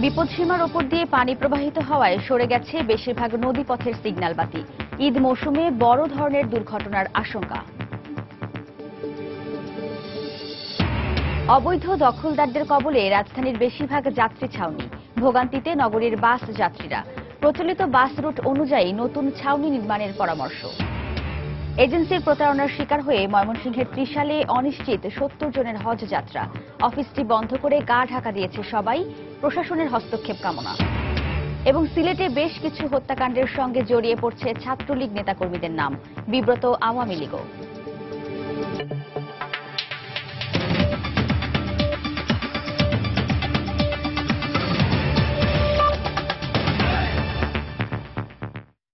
বিপদসীমার ওপর দিয়ে পানি প্রবাহিত হওয়ায় সরে গেছে বেশিরভাগ নদীপথের সিগন্যাল বাতি। ঈদ মৌসুমে বড় ধরনের দুর্ঘটনার আশঙ্কা। অবৈধ দখলদারদের কবলে রাজধানীর বেশিরভাগ যাত্রী ছাউনি, ভোগান্তিতে নগরীর বাস যাত্রীরা। প্রচলিত বাস রুট অনুযায়ী নতুন ছাউনি নির্মাণের পরামর্শ। এজেন্সির প্রতারণার শিকার হয়ে ময়মনসিংহের ত্রিশালে অনিশ্চিত ৭০ জনের হজ যাত্রা। অফিসটি বন্ধ করে গা ঢাকা দিয়েছে সবাই, প্রশাসনের হস্তক্ষেপ কামনা। এবং সিলেটে বেশ কিছু হত্যাকাণ্ডের সঙ্গে জড়িয়ে পড়ছে ছাত্রলীগ নেতাকর্মীদের নাম, বিব্রত আওয়ামী লীগও।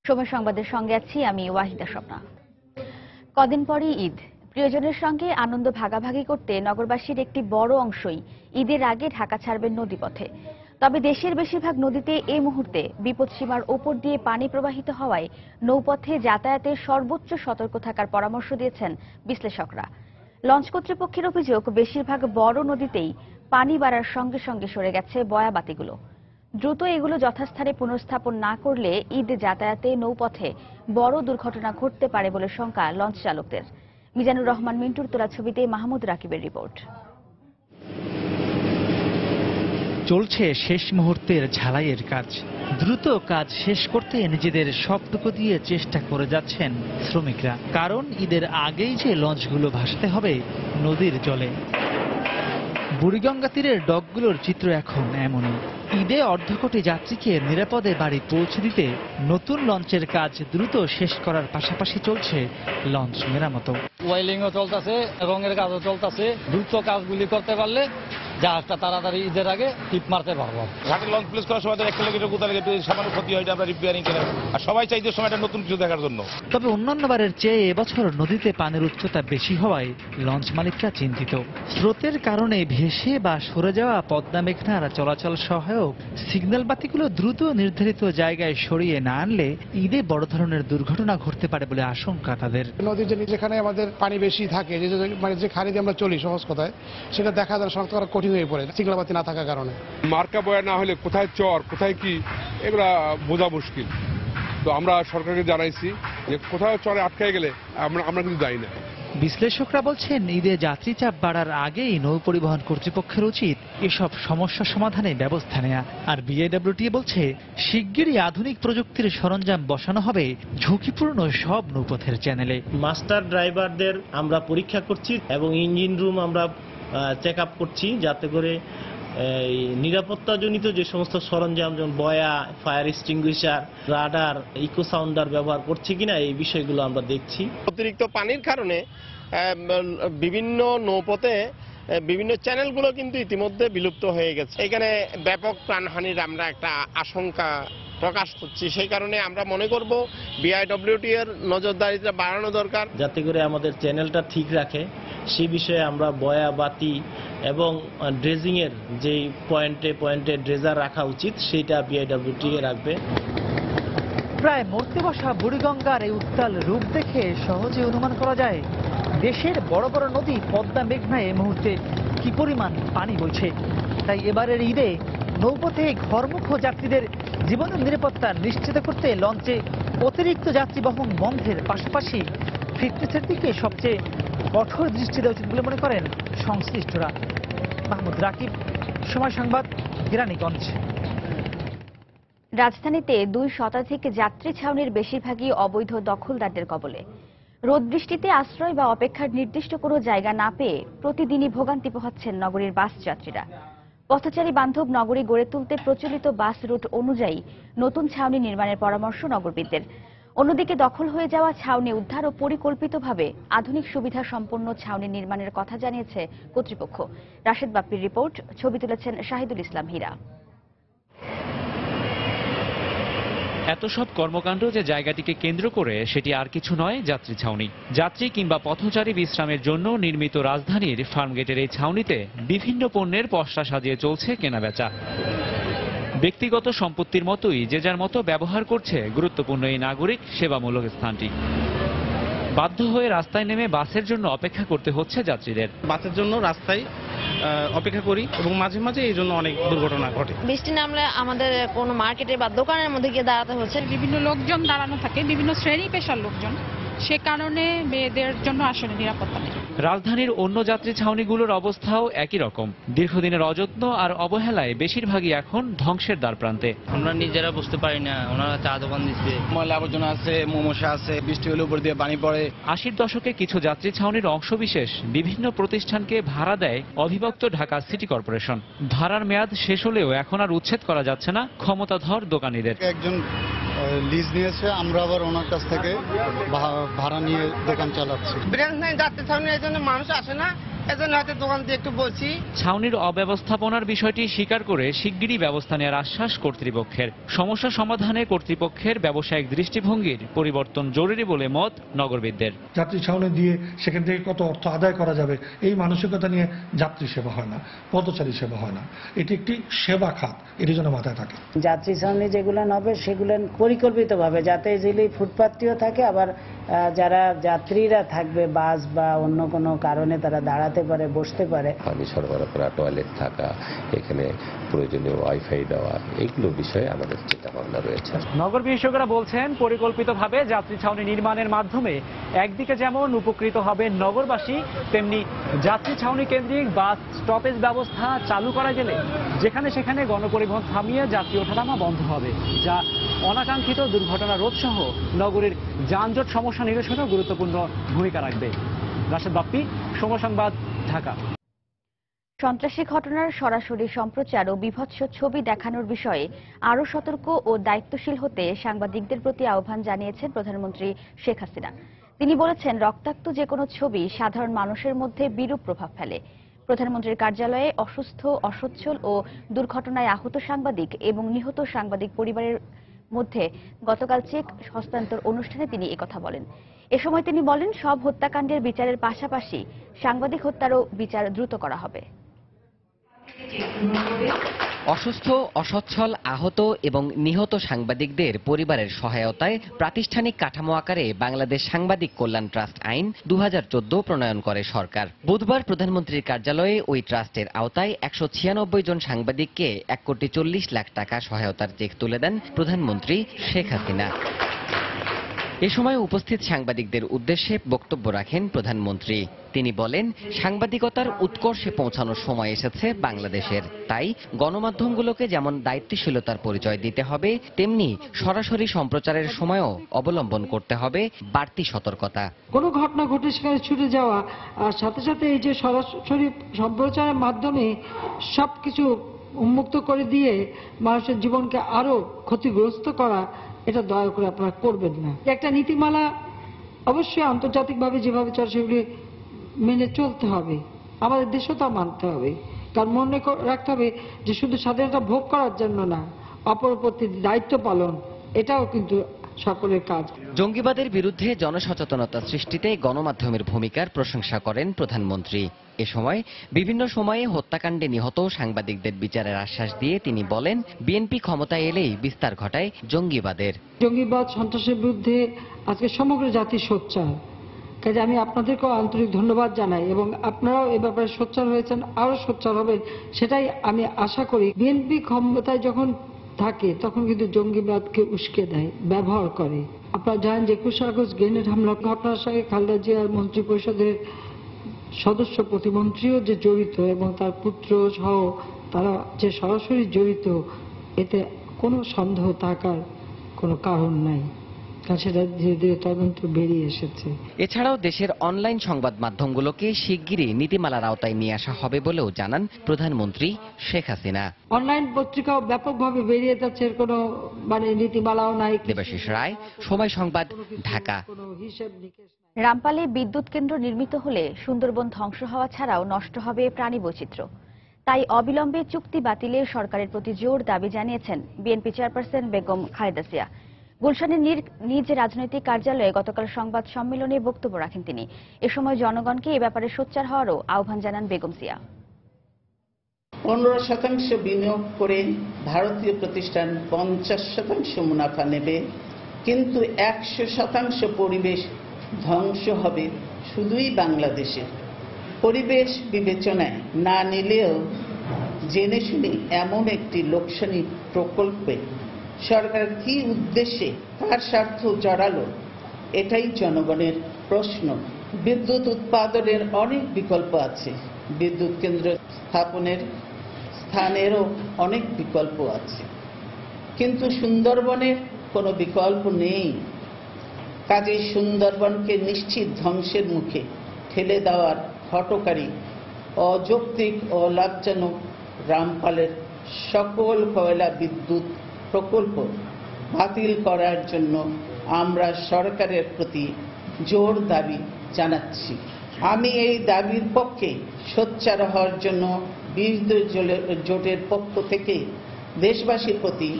সময় সংবাদের সঙ্গে আছি আমি ওয়াহিদা স্বপ্না। কদিন পরই ঈদ, প্রিয়জনের সঙ্গে আনন্দ ভাগাভাগি করতে নগরবাসীর একটি বড় অংশই ঈদের আগে ঢাকা ছাড়বেন নদীপথে। তবে দেশের বেশিরভাগ নদীতে এই মুহূর্তে বিপদসীমার ওপর দিয়ে পানি প্রবাহিত হওয়ায় নৌপথে যাতায়াতের সর্বোচ্চ সতর্ক থাকার পরামর্শ দিয়েছেন বিশ্লেষকরা। লঞ্চ কর্তৃপক্ষের অভিযোগ, বেশিরভাগ বড় নদীতেই পানি বাড়ার সঙ্গে সঙ্গে সরে গেছে বয়াবাতিগুলো। দ্রুত এগুলো যথাস্থানে পুনর্স্থাপন না করলে ঈদ যাতায়াতে নৌপথে বড় দুর্ঘটনা ঘটতে পারে বলে শঙ্কা লঞ্চ চালকদের। মিজানুর রহমান মিন্টুর তোলা ছবিতে মাহমুদ রাকিবের রিপোর্ট। চলছে শেষ মুহূর্তের ঝালাইয়ের কাজ। দ্রুত কাজ শেষ করতে নিজেদের সবটুকু দিয়ে চেষ্টা করে যাচ্ছেন শ্রমিকরা, কারণ ঈদের আগেই যে লঞ্চগুলো ভাসতে হবে নদীর জলে। বুড়িগঙ্গা তীরের ডকগুলোর চিত্র এখন এমনই। ঈদে অর্ধকোটি যাত্রীকে নিরাপদে বাড়ি পৌঁছে দিতে নতুন লঞ্চের কাজ দ্রুত শেষ করার পাশাপাশি চলছে লঞ্চ মেরামত। ওয়েলিংও চলতেছে, রঙের কাজও চলতেছে। দ্রুত কাজগুলি করতে পারলে জাহাজটা তাড়াতাড়ি ঈদের আগে টিপ মারতে পারবো। ঘাটে লঞ্চ প্লেস করার সময় একটা লেগে কোথাও লেগে সামান্য ক্ষতি হয়, আমরা রিপেয়ারিং করেন, আর সবাই চাইছে সময়টা নতুন কিছু দেখার জন্য। তবে অন্যান্য বারের চেয়ে এবছর নদীতে পানির উচ্চতা বেশি হওয়ায় লঞ্চ মালিকরা চিন্তিত। স্রোতের কারণে ভেসে বা সরে যাওয়া পদ্মা মেঘনার চলাচল সহায়ক সিগন্যাল বাতিগুলো দ্রুত নির্ধারিত জায়গায় সরিয়ে না আনলে ঈদে বড় ধরনের দুর্ঘটনা ঘটতে পারে বলে আশঙ্কা তাদের। নদীর যেখানে আমাদের পানি বেশি থাকে, যে খাড়ি দিয়ে আমরা চলি, সহজ কথায় সেটা দেখা যায় শনাক্ত করা কঠিন হয়ে পড়ে সিগন্যাল বাতি না থাকার কারণে। মার্কা বয়া না হলে কোথায় চর কোথায় কি এগুলা বোঝা মুশকিল। তো আমরা সরকারকে জানাইছি যে কোথাও চরে আটকে গেলে আমরা কিন্তু দায়ী না। বিশ্লেষকরা বলছেন, ঈদে যাত্রী চাপ বাড়ার আগেই নৌ পরিবহন কর্তৃপক্ষের উচিত এসব সমস্যা সমাধানে ব্যবস্থা নেওয়া। আর বিআইডব্লিউটি বলছে, শিগগিরই আধুনিক প্রযুক্তির সরঞ্জাম বসানো হবে ঝুঁকিপূর্ণ সব নৌপথের চ্যানেলে। মাস্টার ড্রাইভারদের আমরা পরীক্ষা করছি এবং ইঞ্জিন রুম আমরা চেক আপ করছি, যাতে করে নিরাপত্তাজনিত যে সমস্ত সরঞ্জাম যেমন buoy, fire extinguisher, radar, echo sounder ব্যবহার করছে কিনা এই বিষয়গুলো আমরা দেখছি। অতিরিক্ত পানির কারণে বিভিন্ন নৌপথে বিভিন্ন চ্যানেলগুলো কিন্তু ইতিমধ্যে বিলুপ্ত হয়ে গেছে। এখানে ব্যাপক প্রাণহানির আমরা একটা আশঙ্কা প্রকাশ করছি। সেই কারণে আমরা মনে করব বিআইডব্লিউটি এর নজরদারিটা বাড়ানো দরকার, যাতে করে আমাদের চ্যানেলটা ঠিক রাখে। সেই বিষয়ে আমরা বয়া বাতি এবং ড্রেজিং এর যে পয়েন্টে পয়েন্টে ড্রেজার রাখা উচিত সেটা বিআইডব্লিউটি রাখবে। প্রায় মরতে বসা বুড়িগঙ্গার এই উত্তাল রূপ দেখে সহজে অনুমান করা যায় দেশের বড় বড় নদী পদ্মা মেঘনায় এই মুহূর্তে কি পরিমাণ পানি বইছে। তাই এবারের ঈদে নৌপথে ঘরমুখ যাত্রীদের জীবনের নিরাপত্তা নিশ্চিত করতে লঞ্চে অতিরিক্ত যাত্রী বহন বন্ধের পাশাপাশি ফিটনেসের দিকে সবচেয়ে কঠোর দৃষ্টি দেওয়া উচিত বলে মনে করেন সংশ্লিষ্টরা। মাহমুদ রাকিব, সময় সংবাদ, কেরানীগঞ্জ। রাজধানীতে ২ শতাধিক যাত্রী ছাউনির বেশিরভাগই অবৈধ দখলদারদের কবলে। রোদ বৃষ্টিতে আশ্রয় বা অপেক্ষার নির্দিষ্ট কোনো জায়গা না পেয়ে প্রতিদিনই ভোগান্তি পোহাচ্ছেন নগরীর বাস যাত্রীরা। পথচারী বান্ধব নগরী গড়ে তুলতে প্রচলিত বাস রুট অনুযায়ী নতুন ছাউনি নির্মাণের পরামর্শ নগরবিদদের। অন্যদিকে দখল হয়ে যাওয়া ছাউনি উদ্ধার ও পরিকল্পিতভাবে আধুনিক সুবিধা সম্পন্ন ছাউনি নির্মাণের কথা জানিয়েছে কর্তৃপক্ষ। রাশেদ বাপ্পির রিপোর্ট, ছবি তুলেছেন শাহিদুল ইসলাম হীরা। এত সব কর্মকাণ্ড যে জায়গাটিকে কেন্দ্র করে সেটি আর কিছু নয়, যাত্রী ছাউনি। যাত্রী কিংবা পথচারী বিশ্রামের জন্য নির্মিত রাজধানীর ফার্মগেটের এই ছাউনিতে বিভিন্ন পণ্যের পসরা সাজিয়ে চলছে কেনাবেচা। ব্যক্তিগত সম্পত্তির মতোই যে যার মতো ব্যবহার করছে গুরুত্বপূর্ণ এই নাগরিক সেবামূলক স্থানটি। বাধ্য হয়ে রাস্তায় নেমে বাসের জন্য অপেক্ষা করতে হচ্ছে যাত্রীদের। বাসের জন্য রাস্তায় অপেক্ষা করি এবং মাঝে মাঝে এই জন্য অনেক দুর্ঘটনা ঘটে। বৃষ্টি নামলে আমাদের কোনো মার্কেটে বা দোকানের মধ্যে গিয়ে দাঁড়াতে হচ্ছে। বিভিন্ন লোকজন দাঁড়ানো থাকে, বিভিন্ন শ্রেণী পেশার লোকজন, সে কারণে মেয়েদের জন্য আসলে নিরাপত্তা নেই। রাজধানীর অন্য যাত্রী ছাউনিগুলোর অবস্থাও একই রকম। দীর্ঘদিনের অযত্ন আর অবহেলায় বেশিরভাগই এখন ধ্বংসের দ্বারপ্রান্তে। আমরা নিজেরা বুঝতে পারি না, ওনারা চা দোকান দিচ্ছে, ময়লা আবর্জনা আছে, মোমোসা আছে, বৃষ্টি হলে উপর দিয়ে পানি পড়ে। 80-র দশকে কিছু যাত্রী ছাউনির অংশবিশেষ বিভিন্ন প্রতিষ্ঠানকে ভাড়া দেয় অবিভক্ত ঢাকা সিটি কর্পোরেশন। ভাড়ার মেয়াদ শেষ হলেও এখন আর উচ্ছেদ করা যাচ্ছে না ক্ষমতাধর দোকানীদের। একজন লিজ নিয়েছে, আমরা আবার ওনার কাছ থেকে ভাড়া নিয়ে দোকান চালাচ্ছি। ব্রাঞ্চ নাই যাত্রী ছাউনি, এই জন্য মানুষ আসে না, এজন্য হয়তো দোকান দিয়ে একটু বলছি। ছাউনির অব্যবস্থাপনার বিষয়টি স্বীকার করে শিগগিরই ব্যবস্থা নেওয়ার আশ্বাস কর্তৃপক্ষের। সমস্যা সমাধানে কর্তৃপক্ষের ব্যবসায়িক দৃষ্টিভঙ্গির পরিবর্তন জরুরি বলে মত নগরবিদদের। যাত্রী ছাউনি দিয়ে সেখান থেকে কত অর্থ আদায় করা যাবে, এই মানসিকতা নিয়ে যাত্রী সেবা হয় না, পথচারী সেবা হয় না। এটি একটি সেবা খাত, এটি যেন মাথায় থাকে। যাত্রী ছাউনি যেগুলো হবে সেগুলো পরিকল্পিতভাবে, যাতে যেগুলি ফুটপাথটিও থাকে, আবার যারা যাত্রীরা থাকবে বাস বা অন্য কোনো কারণে তারা দাঁড়াতে পারে, বসতে পারে। পানি সরবরাহ করা, টয়লেট থাকা, এখানে প্রয়োজনীয় ওয়াইফাই দেওয়া, এইগুলো বিষয়ে আমাদের চিন্তা ভাবনা রয়েছে। নগর বিশেষজ্ঞরা বলছেন, পরিকল্পিতভাবে যাত্রী ছাউনি নির্মাণের মাধ্যমে একদিকে যেমন উপকৃত হবে নগরবাসী, তেমনি যাত্রী ছাউনি কেন্দ্রিক বাস স্টপেজ ব্যবস্থা চালু করা গেলে যেখানে সেখানে গণপরিবহন থামিয়ে যাত্রী ওঠানামা বন্ধ হবে, যা অনাকাঙ্ক্ষিত দুর্ঘটনা রোধ সহ নগরের যানজট সমস্যা নিরসনেও গুরুত্বপূর্ণ ভূমিকা রাখবে। রাশেদ বাপ্পি, সময় সংবাদ, ঢাকা। সন্ত্রাসী ঘটনার সরাসরি সম্প্রচার ও বিভৎস ছবি দেখানোর বিষয়ে আরও সতর্ক ও দায়িত্বশীল হতে সাংবাদিকদের প্রতি আহ্বান জানিয়েছেন প্রধানমন্ত্রী শেখ হাসিনা। তিনি বলেছেন, রক্তাক্ত যে কোনো ছবি সাধারণ মানুষের মধ্যে বিরূপ প্রভাব ফেলে। প্রধানমন্ত্রীর কার্যালয়ে অসুস্থ, অসচ্ছল ও দুর্ঘটনায় আহত সাংবাদিক এবং নিহত সাংবাদিক পরিবারের মধ্যে গতকাল চেক হস্তান্তর অনুষ্ঠানে তিনি একথা বলেন। এ সময় তিনি বলেন, সব হত্যাকাণ্ডের বিচারের পাশাপাশি সাংবাদিক হত্যারও বিচার দ্রুত করা হবে। অসুস্থ, অসচ্ছল, আহত এবং নিহত সাংবাদিকদের পরিবারের সহায়তায় প্রাতিষ্ঠানিক কাঠামো আকারে বাংলাদেশ সাংবাদিক কল্যাণ ট্রাস্ট আইন 2014 প্রণয়ন করে সরকার। বুধবার প্রধানমন্ত্রীর কার্যালয়ে ওই ট্রাস্টের আওতায় 196 জন সাংবাদিককে 1,40,00,000 টাকা সহায়তার চেক তুলে দেন প্রধানমন্ত্রী শেখ হাসিনা। এ সময় উপস্থিত সাংবাদিকদের উদ্দেশ্যে বক্তব্য রাখেন প্রধানমন্ত্রী। তিনি বলেন, সাংবাদিকতার উৎকর্ষে পৌঁছানোর সময় এসেছে বাংলাদেশের। তাই গণমাধ্যমগুলোকে যেমন দায়িত্বশীলতার পরিচয় দিতে হবে, তেমনি সরাসরি সম্প্রচারের সময়ও অবলম্বন করতে হবে বাড়তি সতর্কতা। কোনো ঘটনা ঘটে সেখানে ছুটে যাওয়া, আর সাথে সাথে এই যে সরাসরি সম্প্রচারের মাধ্যমে সবকিছু উন্মুক্ত করে দিয়ে মানুষের জীবনকে আরো ক্ষতিগ্রস্ত করা, এটা দয়া করে আপনারা করবেন না। একটা নীতিমালা অবশ্যই আন্তর্জাতিকভাবে যেভাবে চলে সেগুলি মেনে চলতে হবে, আমাদের দেশও তা মানতে হবে। কারণ মনে রাখতে হবে যে শুধু স্বাধীনতা ভোগ করার জন্য না, অপর প্রতি দায়িত্ব পালন, এটাও কিন্তু সকলের কাজ। জঙ্গিবাদের বিরুদ্ধে জনসচেতনতা সৃষ্টিতে গণমাধ্যমের ভূমিকার প্রশংসা করেন প্রধানমন্ত্রী। এ সময় বিভিন্ন সময়ে হত্যাকাণ্ডে নিহত সাংবাদিকদের বিচারের আশ্বাস দিয়ে তিনি বলেন, বিএনপি ক্ষমতায় এলেই বিস্তার ঘটায় জঙ্গিবাদের। জঙ্গিবাদ, সন্ত্রাসের বিরুদ্ধে আজকে সমগ্র জাতি সোচ্চার। কাজে আমি আপনাদেরকেও আন্তরিক ধন্যবাদ জানাই এবং আপনারাও এ ব্যাপারে সোচ্চার হয়েছেন, আরো সোচ্চার হবেন, সেটাই আমি আশা করি। বিএনপি ক্ষমতায় যখন থাকে তখন কিন্তু জঙ্গিবাদকে উস্কে দেয়, ব্যবহার করে। আপনারা জানেন যে 21 আগস্ট গ্রেনেড হামলার ঘটনার সঙ্গে খালেদা জিয়ার মন্ত্রী পরিষদের সদস্য প্রতিমন্ত্রীও যে জড়িত এবং তার পুত্র সহ তারা যে সরাসরি জড়িত, এতে কোনো সন্দেহ থাকার কোনো কারণ নাই, কারণ সেটা ধীরে ধীরে তদন্ত বেরিয়ে এসেছে। এছাড়াও দেশের অনলাইন সংবাদ মাধ্যমগুলোকে শিগগিরই নীতিমালার আওতায় নিয়ে আসা হবে বলেও জানান প্রধানমন্ত্রী শেখ হাসিনা। অনলাইন পত্রিকাও ব্যাপকভাবে বেরিয়ে যাচ্ছে, কোনো নীতিমালাও নাই। দেবাশিস রায়, সময় সংবাদ, ঢাকা। রামপালে বিদ্যুৎ কেন্দ্র নির্মিত হলে সুন্দরবন ধ্বংস হওয়া ছাড়াও নষ্ট হবে প্রাণী বৈচিত্র্য। তাই অবিলম্বে চুক্তি বাতিলে সরকারের প্রতি জোর দাবি জানিয়েছেন বিএনপি চেয়ারপারসন বেগম খালেদা জিয়া। গুলশানের নিজ রাজনৈতিক কার্যালয়ে গতকাল সংবাদ সম্মেলনে বক্তব্য রাখেন তিনি। এ সময় জনগণকে এ ব্যাপারে সোচ্চার হওয়ারও আহ্বান জানান বেগম জিয়া। 15% বিনিয়োগ করে ভারতীয় প্রতিষ্ঠান 50% মুনাফা নেবে, কিন্তু 100% পরিবেশ ধ্বংস হবে শুধুই বাংলাদেশের। পরিবেশ বিবেচনায় না নিলেও জেনে শুনে এমন একটি লোকসানি প্রকল্পে সরকার কি উদ্দেশ্যে কার স্বার্থ জড়ালো, এটাই জনগণের প্রশ্ন। বিদ্যুৎ উৎপাদনের অনেক বিকল্প আছে, বিদ্যুৎ কেন্দ্র স্থাপনের স্থানেরও অনেক বিকল্প আছে, কিন্তু সুন্দরবনের কোনো বিকল্প নেই। কাজেই সুন্দরবনকে নিশ্চিত ধ্বংসের মুখে ঠেলে দেওয়ার হঠকারী অযৌক্তিক ও লাভজনক রামপালের সকল কয়লা বিদ্যুৎ প্রকল্প বাতিল করার জন্য আমরা সরকারের প্রতি জোর দাবি জানাচ্ছি। আমি এই দাবির পক্ষে সোচ্চার হওয়ার জন্য বিরোধী জোটের পক্ষ থেকে দেশবাসীর প্রতি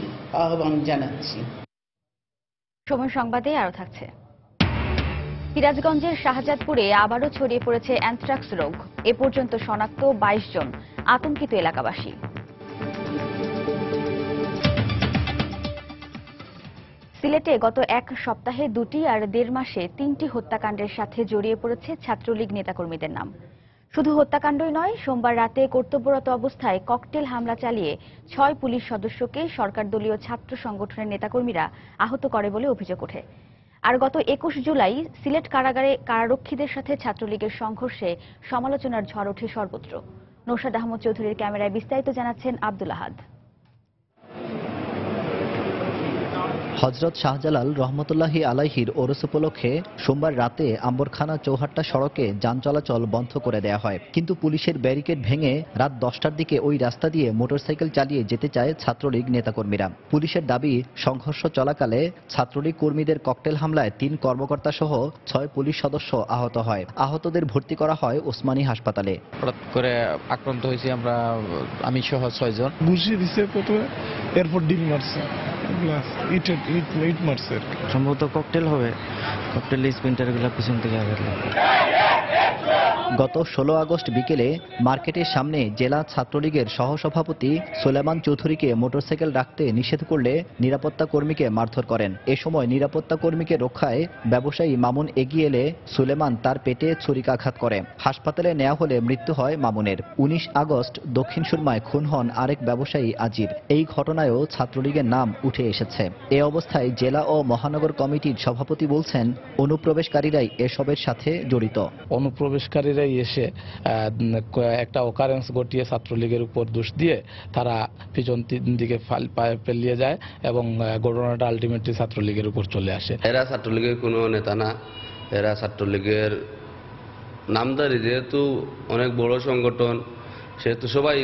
আহ্বান জানাচ্ছি। সময় সংবাদে আরো থাকছে। সিরাজগঞ্জের শাহজাদপুরে আবারও ছড়িয়ে পড়েছে অ্যানথ্রাক্স রোগ। এ পর্যন্ত শনাক্ত 22 জন, আতঙ্কিত এলাকাবাসী। সিলেটে গত এক সপ্তাহে 2টি আর 1.5 মাসে 3টি হত্যাকাণ্ডের সাথে জড়িয়ে পড়েছে ছাত্রলীগ নেতাকর্মীদের নাম। শুধু হত্যাকাণ্ডই নয়, সোমবার রাতে কর্তব্যরত অবস্থায় ককটেল হামলা চালিয়ে 6 পুলিশ সদস্যকে সরকার দলীয় ছাত্র সংগঠনের নেতাকর্মীরা আহত করে বলে অভিযোগ ওঠে। আর গত 21 জুলাই সিলেট কারাগারে কারারক্ষীদের সাথে ছাত্রলীগের সংঘর্ষে সমালোচনার ঝড় ওঠে সর্বত্র। নৌশাদ আহমদ চৌধুরীর ক্যামেরায় বিস্তারিত জানাচ্ছেন আব্দুল আহাদ। হযরত শাহজালাল রহমতুল্লাহি আলাইহির ওরস উপলক্ষে সোমবার রাতে আম্বরখানা চৌহাট্টা সড়কে যান চলাচল বন্ধ করে দেওয়া হয়, কিন্তু পুলিশের ব্যারিকেড ভেঙে রাত 10টার দিকে ওই রাস্তা দিয়ে মোটরসাইকেল চালিয়ে যেতে চায় ছাত্রলীগ নেতাকর্মীরা। পুলিশের দাবি, সংঘর্ষ চলাকালে ছাত্রলীগ কর্মীদের ককটেল হামলায় 3 কর্মকর্তা সহ 6 পুলিশ সদস্য আহত হয়। আহতদের ভর্তি করা হয় ওসমানী হাসপাতালে। হঠাৎ করে আক্রান্ত হয়েছি আমরা, আমি সহ 6 জন। বুঝিয়ে দিছে প্রথমে, এরপর ডিল মারছে, ইট মারছে। সম্ভবত ককটেল হবে, ককটেল স্পিন্টারগুলো পিছন থেকে আঘাত লাগে। গত 16 আগস্ট বিকেলে মার্কেটের সামনে জেলা ছাত্রলীগের সহসভাপতি সুলেমান চৌধুরীকে মোটরসাইকেল রাখতে নিষেধ করলে নিরাপত্তা কর্মীকে মারধর করেন। এ সময় নিরাপত্তা কর্মীকে রক্ষায় ব্যবসায়ী মামুন এগিয়ে এলে সুলেমান তার পেটে ছুরিকাঘাত করে। হাসপাতালে নেওয়া হলে মৃত্যু হয় মামুনের। 19 আগস্ট দক্ষিণ সুরমায় খুন হন আরেক ব্যবসায়ী আজির। এই ঘটনায়ও ছাত্রলীগের নাম উঠে এসেছে। এ অবস্থায় জেলা ও মহানগর কমিটির সভাপতি বলছেন, অনুপ্রবেশকারীরাই এসবের সাথে জড়িত। অনুপ্রবেশকারীরাই এসে একটা অকারেন্স ঘটিয়ে ছাত্রলীগের উপর দোষ দিয়ে তারা পিছন দিকে পেলিয়ে যায় এবং ঘটনাটা আলটিমেটলি ছাত্রলীগের উপর চলে আসে। এরা ছাত্রলীগের কোনো নেতা না, এরা ছাত্রলীগের নামদারি, যেহেতু অনেক বড় সংগঠন সেহেতু সবাই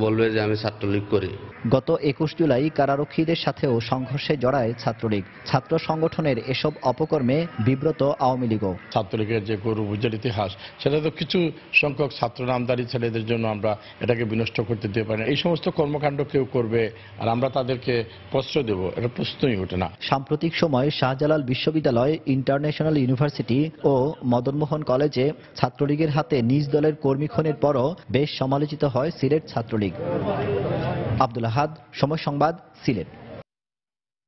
বলবে যে আমি ছাত্রলীগ করি। গত 21 জুলাই কারারক্ষীদের সাথেও সংঘর্ষে জড়ায় ছাত্রলীগ। ছাত্র সংগঠনের এসব অপকর্মে বিব্রত আওয়ামী লীগও। ছাত্রলীগের যে গৌরব উজ্জ্বল ইতিহাস, সেটা তো কিছু সংখ্যক ছাত্র নামদারি ছেলেদের জন্য আমরা এটাকে বিনষ্ট করতে দিতে পারি না। এই সমস্ত কর্মকাণ্ড কেউ করবে আর আমরা তাদেরকে প্রশ্রয় দেব, এটা প্রশ্নই ওঠে না। সাম্প্রতিক সময়ে শাহজালাল বিশ্ববিদ্যালয়, ইন্টারন্যাশনাল ইউনিভার্সিটি ও মদনমোহন কলেজে ছাত্রলীগের হাতে নিজ দলের কর্মী খুনের পরও বেশ সমালোচিত হয় সিলেট ছাত্রলীগ। আব্দুল আহাদ, সময় সংবাদ, সিলেট।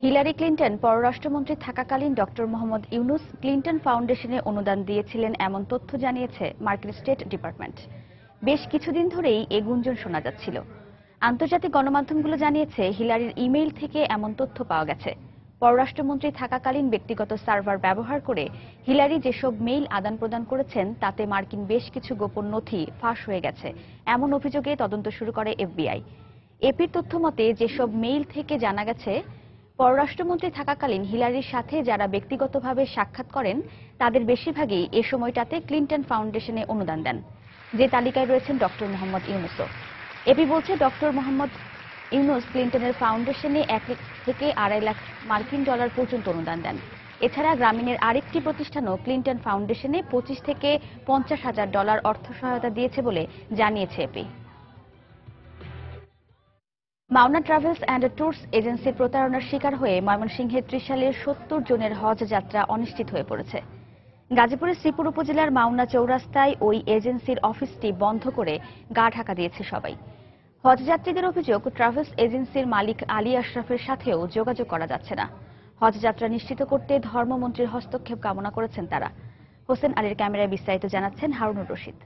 হিলারি ক্লিন্টন পররাষ্ট্রমন্ত্রী থাকাকালীন ডক্টর মোহাম্মদ ইউনুস ক্লিন্টন ফাউন্ডেশনে অনুদান দিয়েছিলেন এমন তথ্য জানিয়েছে মার্কিন স্টেট ডিপার্টমেন্ট। বেশ কিছুদিন ধরেই এ গুঞ্জন শোনা যাচ্ছিল। আন্তর্জাতিক গণমাধ্যমগুলো জানিয়েছে, হিলারির ইমেইল থেকে এমন তথ্য পাওয়া গেছে। পররাষ্ট্রমন্ত্রী থাকাকালীন ব্যক্তিগত সার্ভার ব্যবহার করে হিলারি যেসব মেইল আদান প্রদান করেছেন তাতে মার্কিন বেশ কিছু গোপন নথি ফাঁস হয়ে গেছে, এমন অভিযোগে তদন্ত শুরু করে এফবিআই। এপির তথ্য মতে, যেসব মেইল থেকে জানা গেছে পররাষ্ট্রমন্ত্রী থাকাকালীন হিলারির সাথে যারা ব্যক্তিগতভাবে সাক্ষাৎ করেন তাদের বেশিরভাগই এ সময়টাতে ক্লিন্টন ফাউন্ডেশনে অনুদান দেন। যে তালিকায় রয়েছেন ডক্টর মোহাম্মদ ইউনুসও। এপি বলছে, ডক্টর মোহাম্মদ ইউনুস ক্লিন্টনের ফাউন্ডেশনে 1 থেকে 2.5 লাখ মার্কিন ডলার পর্যন্ত অনুদান দেন। এছাড়া গ্রামীণের আরেকটি প্রতিষ্ঠানও ক্লিন্টন ফাউন্ডেশনে 25 থেকে 50 হাজার ডলার অর্থ সহায়তা দিয়েছে বলে জানিয়েছে AP. Maona travels and tours এজেন্সির প্রতারণার শিকার হয়ে ময়মনসিংহের ত্রিশালের 70 জনের হজ যাত্রা অনিশ্চিত হয়ে পড়েছে। গাজীপুরের শ্রীপুর উপজেলার মাওনা চৌরাস্তায় ওই এজেন্সির অফিসটি বন্ধ করে গা ঢাকা দিয়েছে সবাই। হজযাত্রীদের অভিযোগ, ট্রাভেলস এজেন্সির মালিক আলী আশরাফের সাথেও যোগাযোগ করা যাচ্ছে না। হজযাত্রা নিশ্চিত করতে ধর্মমন্ত্রীর হস্তক্ষেপ কামনা করেছেন তারা। হোসেন আলীর ক্যামেরায় বিস্তারিত জানাচ্ছেন হারুনুর রশিদ।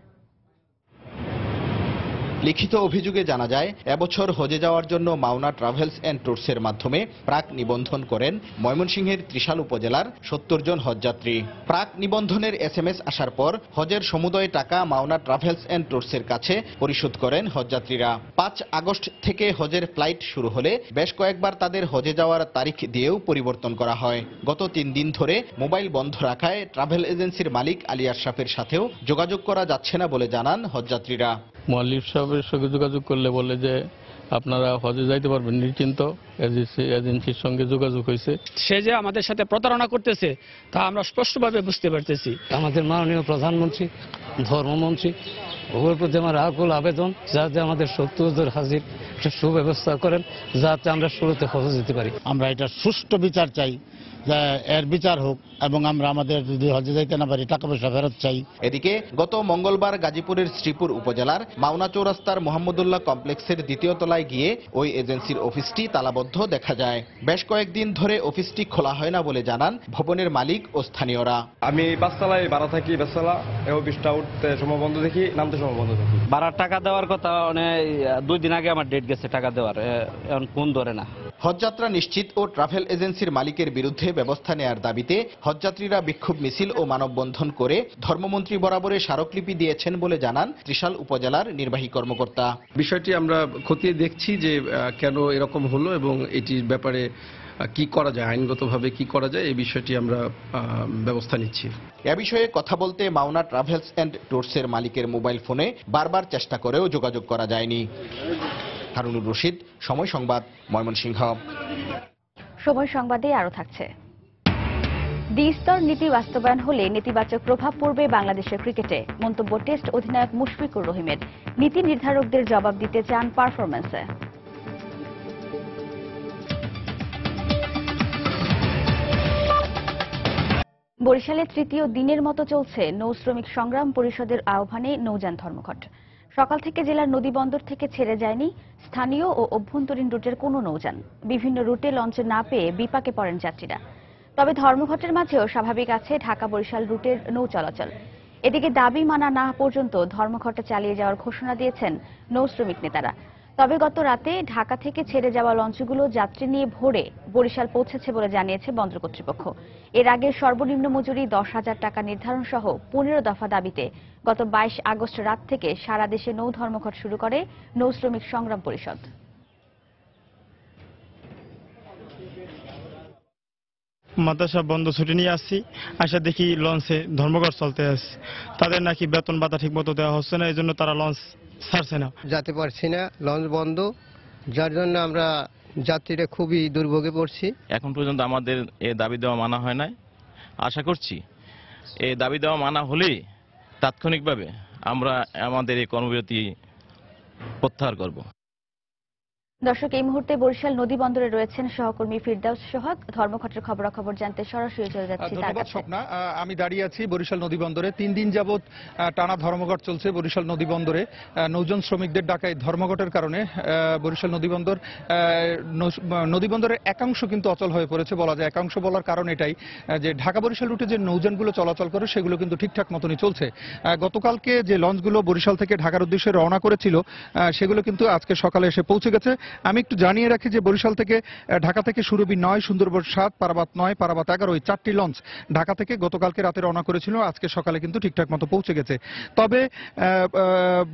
লিখিত অভিযোগে জানা যায়, এবছর হজে যাওয়ার জন্য মাওনা ট্রাভেলস অ্যান্ড ট্যুরসের মাধ্যমে প্রাক নিবন্ধন করেন ময়মনসিংহের ত্রিশাল উপজেলার ৭০ জন হজযাত্রী। প্রাক নিবন্ধনের SMS আসার পর হজের সমুদয় টাকা মাওনা ট্রাভেলস অ্যান্ড ট্যুরসের কাছে পরিশোধ করেন হজযাত্রীরা। ৫ আগস্ট থেকে হজের ফ্লাইট শুরু হলে বেশ কয়েকবার তাদের হজে যাওয়ার তারিখ দিয়েও পরিবর্তন করা হয়। গত ৩ দিন ধরে মোবাইল বন্ধ রাখায় ট্রাভেল এজেন্সির মালিক আলী আশরাফের সাথেও যোগাযোগ করা যাচ্ছে না বলে জানান হজযাত্রীরা। মুআল্লিফ সাহেবের সঙ্গে যোগাযোগ করলে বলে যে আপনারা হজে যাইতে পারবেন নিশ্চিন্ত, এজেন্সির সঙ্গে যোগাযোগ হয়েছে। সে যে আমাদের সাথে প্রতারণা করতেছে তা আমরা স্পষ্টভাবে বুঝতে পারতেছি। আমাদের মাননীয় প্রধানমন্ত্রী, ধর্মমন্ত্রী উভয়ের প্রতি আমার আকুল আবেদন যাতে আমাদের ৭০ জন হাজির একটা সুব্যবস্থা করেন, যাতে আমরা শুরুতে হজে যেতে পারি। আমরা এটা সুষ্ঠু বিচার চাই, এর বিচার হোক এবং আমরা আমাদের যদি হজে যাইতে না পারি টাকা পয়সা ফেরত চাই। এদিকে গত মঙ্গলবার গাজীপুরের শ্রীপুর উপজেলার মাওনা চৌরাস্তার মোহাম্মদুল্লাহ কমপ্লেক্সের ২য় তলায় গিয়ে ওই এজেন্সির অফিসটি তালাবদ্ধ দেখা যায়। বেশ কয়েকদিন ধরে অফিসটি খোলা হয় না বলে জানান ভবনের মালিক ও স্থানীয়রা। আমি ৫ তলায় ভাড়া থাকি, ৫ তলা, এই অফিসটা উঠতে সময় বন্ধ দেখি, নামতে সময় বন্ধ দেখি। ভাড়ার টাকা দেওয়ার কথা 2 দিন আগে আমার ডেট গেছে টাকা দেওয়ার, এখন কোন ধরে না। হজযাত্রা নিশ্চিত ও ট্রাভেল এজেন্সির মালিকের বিরুদ্ধে ব্যবস্থা নেয়ার দাবিতে হজযাত্রীরা বিক্ষোভ মিছিল ও মানববন্ধন করে ধর্মমন্ত্রী বরাবরে স্মারকলিপি দিয়েছেন বলে জানান ত্রিশাল উপজেলার নির্বাহী কর্মকর্তা। বিষয়টি আমরা খতিয়ে দেখছি যে কেন এরকম হলো এবং এটির ব্যাপারে কি করা যায়, আইনগতভাবে কি করা যায় এই বিষয়টি আমরা ব্যবস্থা নিচ্ছি। এ বিষয়ে কথা বলতে মাওনা ট্রাভেলস অ্যান্ড ট্যুরসের মালিকের মোবাইল ফোনে বারবার চেষ্টা করেও যোগাযোগ করা যায়নি। হারুনুর রশিদ, সময় সংবাদ, ময়মনসিংহ। সময় সংবাদে আরো থাকছে। দ্বিস্তর নীতি বাস্তবায়ন হলে নেতিবাচক প্রভাব পড়বে বাংলাদেশের ক্রিকেটে, মন্তব্য টেস্ট অধিনায়ক মুশফিকুর রহিমের। নীতি নির্ধারকদের জবাব দিতে চান পারফরম্যান্সে। বরিশালে তৃতীয় দিনের মতো চলছে নৌ শ্রমিক সংগ্রাম পরিষদের আহ্বানে নৌযান ধর্মঘট। সকাল থেকে জেলার নদীবন্দর থেকে ছেড়ে যায়নি স্থানীয় ও অভ্যন্তরীণ রুটের কোনো নৌযান। বিভিন্ন রুটে লঞ্চ না পেয়ে বিপাকে পড়েন যাত্রীরা। তবে ধর্মঘটের মাঝেও স্বাভাবিক আছে ঢাকা বরিশাল রুটের নৌ চলাচল। এদিকে দাবি মানা না পর্যন্ত ধর্মঘটে চালিয়ে যাওয়ার ঘোষণা দিয়েছেন নৌ শ্রমিক নেতারা। তবে গত রাতে ঢাকা থেকে ছেড়ে যাওয়া লঞ্চগুলো যাত্রী নিয়ে ভোরে বরিশাল পৌঁছেছে বলে জানিয়েছে বন্দর কর্তৃপক্ষ। এর আগে সর্বনিম্ন মজুরি 10,000 টাকা নির্ধারণ সহ 15 দফা দাবিতে গত 22 আগস্ট রাত থেকে সারা দেশে নৌ ধর্মঘট শুরু করে নৌ শ্রমিক সংগ্রাম পরিষদ। মাদ্রাসা বন্ধ ছুটি নিয়ে আসছি, আসা দেখি লঞ্চে ধর্মঘট চলতে আসছে। তাদের নাকি বেতন ভাতা ঠিক মতো দেওয়া হচ্ছে না, এই জন্য তারা লঞ্চ ছাড়ছে না। যেতে পারছি না, লঞ্চ বন্ধ, যার জন্য আমরা যাত্রীরা খুবই দুর্ভোগে পড়ছি। এখন পর্যন্ত আমাদের এই দাবি দেওয়া মানা হয় নাই। আশা করছি এই দাবি দেওয়া মানা হলেই তাৎক্ষণিকভাবে আমরা আমাদের এই কর্মবিরতি প্রত্যাহার করব। দর্শক, এই মুহূর্তে বরিশাল নদী বন্দরে রয়েছেন সহকর্মী ফিরদাউস সোহাগ। ধর্মঘটের খবরাখবর জানতে সরাসরি চলে যাচ্ছি তার কাছে। স্বপ্না, আমি দাঁড়িয়ে আছি বরিশাল নদী বন্দরে। 3 দিন যাবত টানা ধর্মঘট চলছে বরিশাল নদী বন্দরে। নৌযান শ্রমিকদের ডাকায় ধর্মঘটের কারণে বরিশাল নদী বন্দরের একাংশ কিন্তু অচল হয়ে পড়েছে বলা যায়। একাংশ বলার কারণ এটাই যে ঢাকা বরিশাল রুটে যে নৌযানগুলো চলাচল করে সেগুলো কিন্তু ঠিকঠাক মতনই চলছে। গতকালকে যে লঞ্চগুলো বরিশাল থেকে ঢাকার উদ্দেশ্যে রওনা করেছিল সেগুলো কিন্তু আজকে সকালে এসে পৌঁছে গেছে। আমি একটু জানিয়ে রাখি যে বরিশাল থেকে ঢাকা থেকে সুরভি 9, সুন্দরবন 7, পারাবাত 9, পারাবাত 11 এই 4টি লঞ্চ ঢাকা থেকে গতকালকে রাতে রওনা করেছিল, আজকে সকালে কিন্তু ঠিকঠাক মতো পৌঁছে গেছে। তবে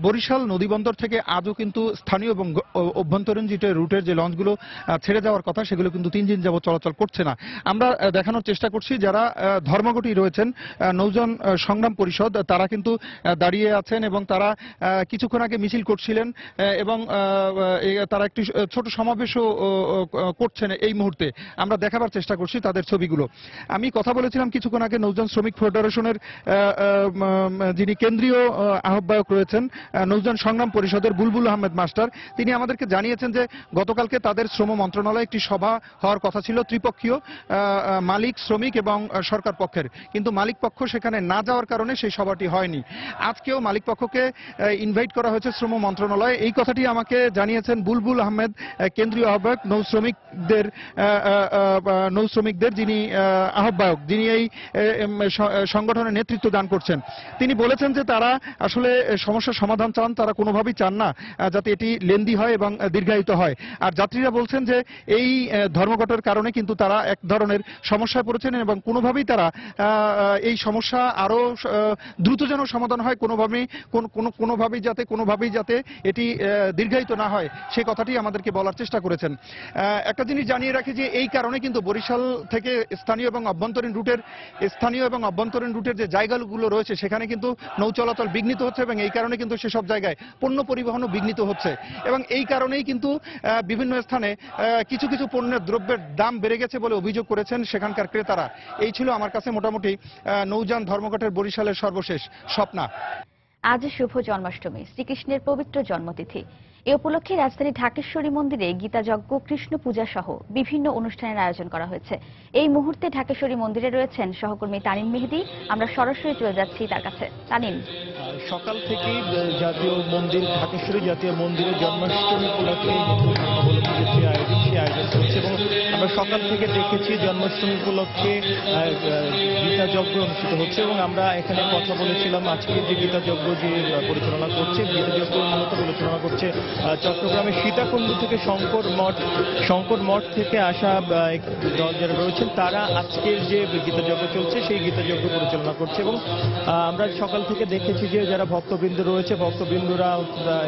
বরিশাল নদীবন্দর থেকে আজও কিন্তু স্থানীয় এবং অভ্যন্তরীণ যে রুটের যে লঞ্চগুলো ছেড়ে যাওয়ার কথা সেগুলো কিন্তু 3 দিন যাবত চলাচল করছে না। আমরা দেখানোর চেষ্টা করছি যারা ধর্মঘটে রয়েছেন নৌযান সংগ্রাম পরিষদ, তারা কিন্তু দাঁড়িয়ে আছেন এবং তারা কিছুক্ষণ আগে মিছিল করছিলেন এবং তারা একটি ছোট সমাবেশও করছেন। এই মুহূর্তে আমরা দেখাবার চেষ্টা করছি তাদের ছবিগুলো। আমি কথা বলেছিলাম কিছুক্ষণ আগে নৌযান শ্রমিক ফেডারেশনের যিনি কেন্দ্রীয় আহ্বায়ক রয়েছেন নৌযান সংগ্রাম পরিষদের বুলবুল আহমেদ মাস্টার, তিনি আমাদেরকে জানিয়েছেন যে গতকালকে তাদের শ্রম মন্ত্রণালয়ে একটি সভা হওয়ার কথা ছিল ত্রিপক্ষীয়, মালিক, শ্রমিক এবং সরকার পক্ষের, কিন্তু মালিক পক্ষ সেখানে না যাওয়ার কারণে সেই সভাটি হয়নি। আজকেও মালিক পক্ষকে ইনভাইট করা হয়েছে শ্রম মন্ত্রণালয়ে। এই কথাটি আমাকে জানিয়েছেন বুলবুল আহমেদ আহমেদ, কেন্দ্রীয় আহ্বায়ক নৌ শ্রমিকদের যিনি আহ্বায়ক, যিনি এই সংগঠনের নেতৃত্ব দান করছেন। তিনি বলেছেন যে তারা আসলে সমস্যার সমাধান চান, তারা কোনোভাবেই চান না যাতে এটি লেন্দি হয় এবং দীর্ঘায়িত হয়। আর যাত্রীরা বলছেন যে এই ধর্মঘটের কারণে কিন্তু তারা এক ধরনের সমস্যায় পড়েছেন এবং কোনোভাবেই তারা এই সমস্যা আরো দ্রুত যেন সমাধান হয়, কোনোভাবেই যাতে এটি দীর্ঘায়িত না হয় সেই কথাটি আমাদেরকে বলার চেষ্টা করেছেন। একটা জিনিস জানিয়ে রাখি যে এই কারণে কিন্তু বরিশাল থেকে স্থানীয় এবং অভ্যন্তরীণ রুটের যে জায়গাগুলো রয়েছে সেখানে কিন্তু নৌ চলাচল বিঘ্নিত হচ্ছে এবং এই কারণে কিন্তু সেসব জায়গায় পণ্য পরিবহনও বিঘ্নিত হচ্ছে এবং এই কারণেই কিন্তু বিভিন্ন স্থানে কিছু কিছু পণ্যের দ্রব্যের দাম বেড়ে গেছে বলে অভিযোগ করেছেন সেখানকার ক্রেতারা। এই ছিল আমার কাছে মোটামুটি নৌযান ধর্মঘটের বরিশালের সর্বশেষ স্বপ্না। আজ শুভ জন্মাষ্টমী, শ্রীকৃষ্ণের পবিত্র জন্মতিথি। এ উপলক্ষে রাজধানী ঢাকেশ্বরী মন্দিরে গীতাযজ্ঞ, কৃষ্ণ পূজা সহ বিভিন্ন অনুষ্ঠানের আয়োজন করা হয়েছে। এই মুহূর্তে ঢাকেশ্বরী মন্দিরে রয়েছেন সহকর্মী তানিম মেহেদি। আমরা সরাসরি চলে যাচ্ছি তার কাছে। তানিম, সকাল থেকেই ঢাকেশ্বরী জাতীয় মন্দিরে জন্মাষ্টমী উপলক্ষে হিন্দু ধর্মাবলম্বীদের যে আয়োজন, সেই আয়োজন চলছে এবং আমরা সকাল থেকে দেখেছি জন্মাষ্টমী উপলক্ষে গীতাযজ্ঞ অনুষ্ঠিত হচ্ছে এবং আমরা এখানে কথা বলেছিলাম আজকে যে গীতাযজ্ঞ যে পরিচালনা করছে, গীতাযজ্ঞ মূলত পরিচালনা করছে চট্টগ্রামের সীতাকুণ্ড থেকে শঙ্কর মঠ থেকে আসা যারা রয়েছেন তারা আজকের যে গীতাযজ্ঞ চলছে সেই গীতাযজ্ঞ পরিচালনা করছে এবং আমরা সকাল থেকে দেখেছি যে যারা ভক্তবৃন্দ রয়েছে, ভক্তবৃন্দরা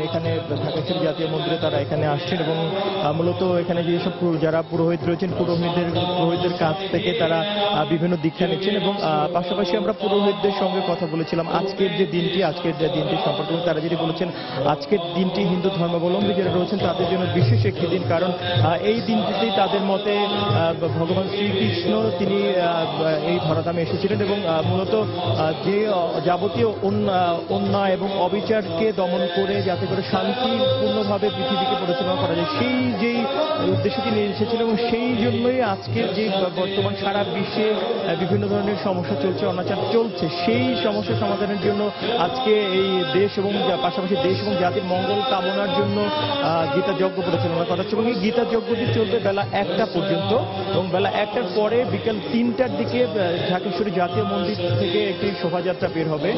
এখানে ঢাকেশ্বরী জাতীয় মন্দিরে তারা এখানে আসছেন এবং মূলত এখানে যেসব যারা পুরোহিত রয়েছেন পুরোহিতদের কাছ থেকে তারা বিভিন্ন দীক্ষা নিচ্ছেন এবং পাশাপাশি আমরা পুরোহিতদের সঙ্গে কথা বলেছিলাম আজকের যে দিনটি সম্পর্কে। তারা যেটি বলেছেন আজকের দিনটি হিন্দু ধর্মাবলম্বী যারা রয়েছেন তাদের জন্য বিশেষ একটি দিন, কারণ এই দিনটিতেই তাদের মতে ভগবান শ্রীকৃষ্ণ তিনি এই ধরাধামে এসেছিলেন এবং মূলত যে যাবতীয় অন্যায় এবং অবিচারকে দমন করে যাতে করে শান্তিপূর্ণভাবে পৃথিবীকে পরিচালনা করা যায় সেই যেই উদ্দেশ্য তিনি এসেছিলেন এবং সেই জন্যই আজকের যে বর্তমান সারা বিশ্বে বিভিন্ন ধরনের সমস্যা চলছে, অনাচার চলছে, সেই সমস্যা সমাধানের জন্য আজকে এই দেশ এবং পাশাপাশি দেশ এবং জাতির মঙ্গল কামনার জন্য গীতাযজ্ঞ পরিচালনা করা হচ্ছে এবং এই গীতাযজ্ঞটি চলবে বেলা 1টা পর্যন্ত এবং বেলা 1টার পরে বিকেল 3টার দিকে ঢাকেশ্বরী জাতীয় মন্দির থেকে একটি শোভাযাত্রা বের হবে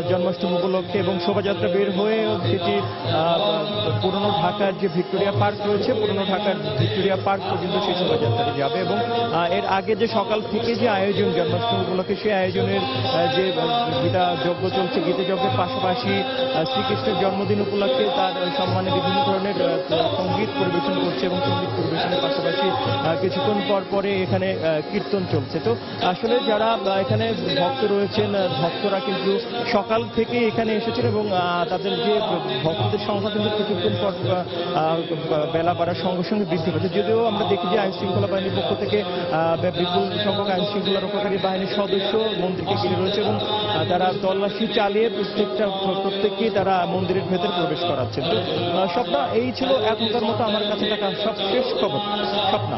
জন্মাষ্টমী উপলক্ষে এবং শোভাযাত্রা বের হয়ে সেটি পুরনো ঢাকার যে ভিক্টোরিয়া পার্ক রয়েছে, পুরনো ঢাকার ভিক্টোরিয়া পার্ক পর্যন্ত সেই শোভাযাত্রাটি যাবে এবং এর আগে যে সকাল থেকে যে আয়োজন জন্মাষ্টমী উপলক্ষে সেই আয়োজনের যে গীতাযজ্ঞ চলছে, গীতাযজ্ঞের পাশাপাশি শ্রীকৃষ্ণের জন্মদিন উপলক্ষে তার সম্মানে বিভিন্ন ধরনের সঙ্গীত পরিবেশন করছে এবং সঙ্গীত পরিবেশনের পাশাপাশি কিছুক্ষণ পরে এখানে কীর্তন চলছে। তো আসলে যারা এখানে ভক্ত রয়েছেন, ভক্তরা কিন্তু সকাল থেকে এখানে এসেছেন এবং তাদের যে ভক্তদের সংখ্যা কিন্তু কিছুক্ষণ পর বেলা বাড়ার সঙ্গে সঙ্গে বৃদ্ধি পাচ্ছে। যদিও আমরা দেখি যে আইন শৃঙ্খলা বাহিনীর পক্ষ থেকে বিপুল সংখ্যক আইন শৃঙ্খলা রক্ষাকারী বাহিনীর সদস্য মন্দিরকে ঘিরে রয়েছে এবং তারা তল্লাশি চালিয়ে প্রত্যেককেই তারা মন্দিরের ভেতরে প্রবেশ করাচ্ছেন। তো স্বপ্না, এই ছিল এখনকার মতো আমার কাছে থাকা সবশেষ খবর। স্বপ্না।